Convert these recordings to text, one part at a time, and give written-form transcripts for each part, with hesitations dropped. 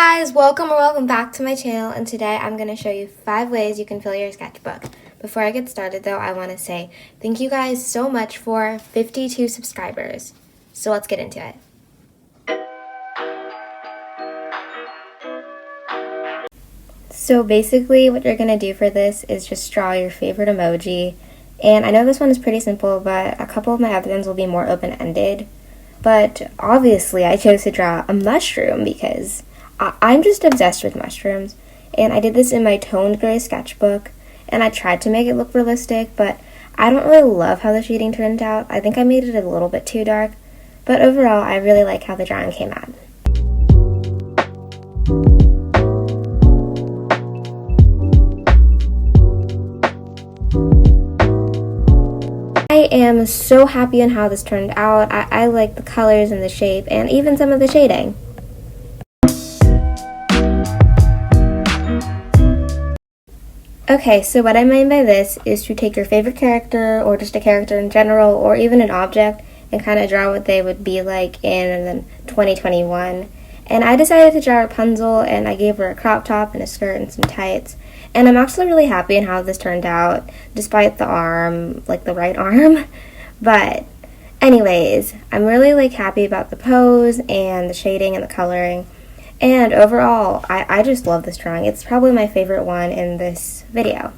guys, welcome back to my channel, and today I'm going to show you 5 ways you can fill your sketchbook. Before I get started though, I want to say thank you guys so much for 52 subscribers. So let's get into it. So basically what you're going to do for this is just draw your favorite emoji. And I know this one is pretty simple, but a couple of my other ones will be more open-ended. But obviously I chose to draw a mushroom because I'm just obsessed with mushrooms, and I did this in my toned gray sketchbook, and I tried to make it look realistic, but I don't really love how the shading turned out. I think I made it a little bit too dark, but overall I really like how the drawing came out. I am so happy on how this turned out. I like the colors and the shape, and even some of the shading. Okay, so what I mean by this is to take your favorite character, or just a character in general, or even an object, and kind of draw what they would be like in 2021. And I decided to draw Rapunzel, and I gave her a crop top and a skirt and some tights. And I'm actually really happy in how this turned out, despite the arm, like the right arm. But anyways, I'm really happy about the pose and the shading and the coloring. And overall, I just love this drawing. It's probably my favorite one in this video.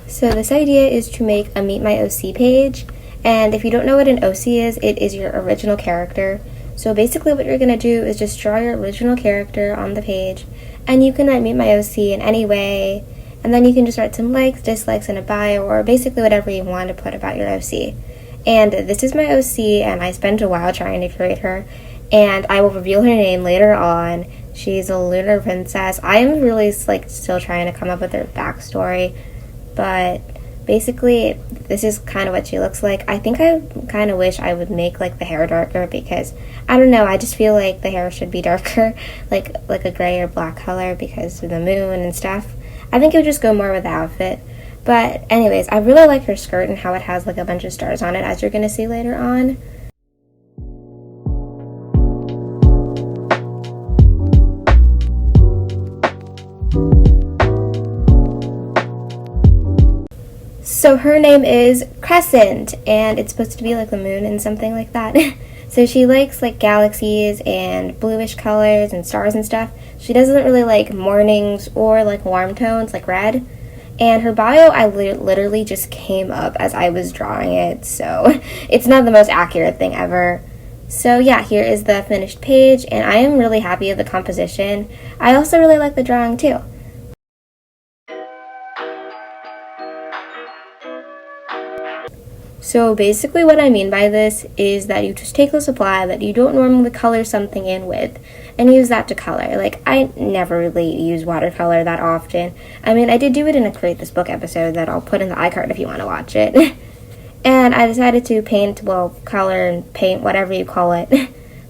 So this idea is to make a Meet My OC page. And if you don't know what an OC is, it is your original character. So basically what you're going to do is just draw your original character on the page, and you can write Meet My OC in any way, and then you can just write some likes, dislikes, and a bio, or basically whatever you want to put about your OC. And this is my OC, and I spent a while trying to create her, and I will reveal her name later on. She's a lunar princess. I am really still trying to come up with her backstory, but basically, this is kind of what she looks like. I think I kind of wish I would make the hair darker because, I don't know, I just feel like the hair should be darker, like a gray or black color because of the moon and stuff. I think it would just go more with the outfit. But anyways, I really like her skirt and how it has a bunch of stars on it, as you're going to see later on. So her name is Crescent, and it's supposed to be like the moon and something like that. So she likes galaxies and bluish colors and stars and stuff. She doesn't really like mornings or warm tones like red. And her bio, I literally just came up as I was drawing it, so it's not the most accurate thing ever. So yeah, here is the finished page, and I am really happy with the composition. I also really like the drawing too. So basically what I mean by this is that you just take the supply that you don't normally color something in with and use that to color. I never really use watercolor that often. I mean, I did do it in a Create This Book episode that I'll put in the iCard if you want to watch it. And I decided to paint, color and paint, whatever you call it,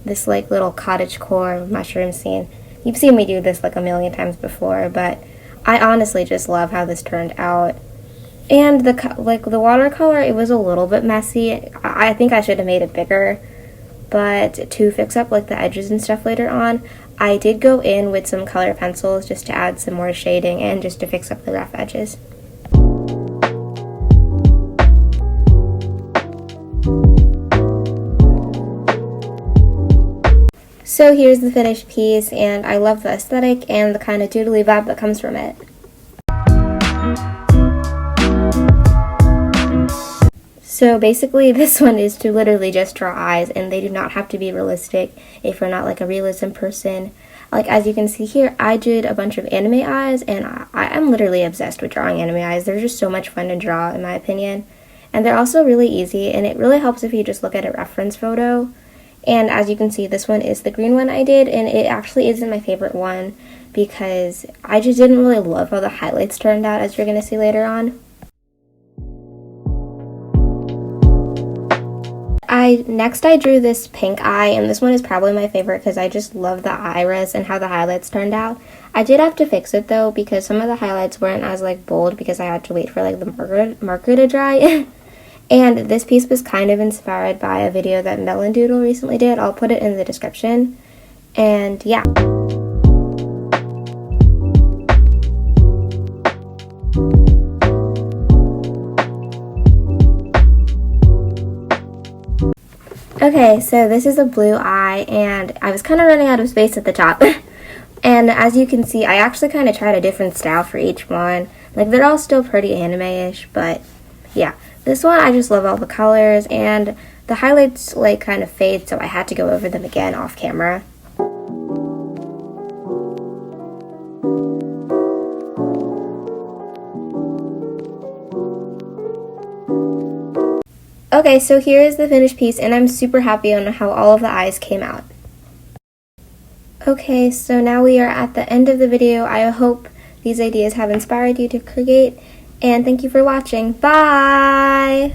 this little cottagecore mushroom scene. You've seen me do this a million times before, but I honestly just love how this turned out. And the watercolor, it was a little bit messy. I think I should have made it bigger. But to fix up the edges and stuff later on, I did go in with some color pencils just to add some more shading and just to fix up the rough edges. So here's the finished piece, and I love the aesthetic and the kind of doodly vibe that comes from it. So basically this one is to literally just draw eyes, and they do not have to be realistic if you're not a realism person. As you can see here, I did a bunch of anime eyes, and I'm literally obsessed with drawing anime eyes. They're just so much fun to draw in my opinion. And they're also really easy, and it really helps if you just look at a reference photo. And as you can see, this one is the green one I did, and it actually isn't my favorite one because I just didn't really love how the highlights turned out, as you're going to see later on. I next I drew this pink eye, and this one is probably my favorite because I just love the iris and how the highlights turned out. I did have to fix it though because some of the highlights weren't as like bold because I had to wait for like the marker to dry. And this piece was kind of inspired by a video that Melon Doodle recently did. I'll put it in the description. And yeah. Okay, so this is a blue eye, and I was kind of running out of space at the top. And as you can see, I actually kind of tried a different style for each one. Like, they're all still pretty anime-ish, but yeah. This one, I just love all the colors, and the highlights, like, kind of fade, so I had to go over them again off camera. Okay, so here is the finished piece, and I'm super happy on how all of the eyes came out. Okay, so now we are at the end of the video. I hope these ideas have inspired you to create, and thank you for watching. Bye!